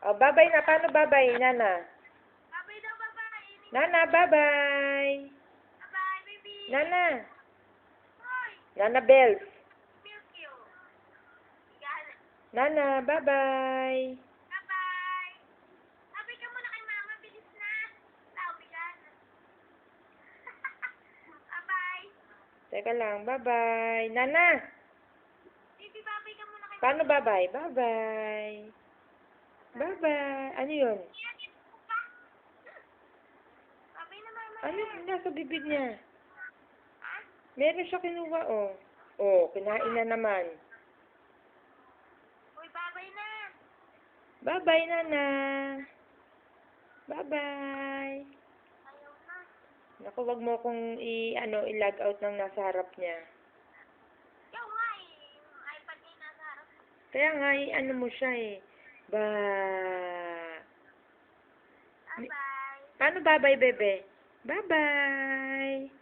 Oh, bye-bye na. Paano bye-bye, Nana? Bye-bye daw, bye-bye. Nana, bye-bye. Bye-bye, baby. Nana. Hoy, Nana Bells. milk you. Yan. Nana, bye-bye. Bye-bye. Sabi ka muna kay mama, bilis na. Sabi ka. Bye-bye. Teka lang, bye-bye. Nana, Baby, bye-bye ka muna kay paano bye-bye? Bye-bye. Bye-bye. Ano yun? Yan, ito ko pa. Bye-bye na, mama. Ano yung nasa bibig niya? Ha? Meron siya kinuha, oh. Oh, kinain na naman. Uy, bye-bye na. Bye-bye, Nana. Bye-bye. Ayaw na. Naku, wag mo kong i-log out ng nasa harap niya. Ikaw nga eh. Yung iPad niya yung nasa harap. Kaya nga, ano mo siya eh. Bye-bye. Paano bye-bye, bebe? Bye-bye.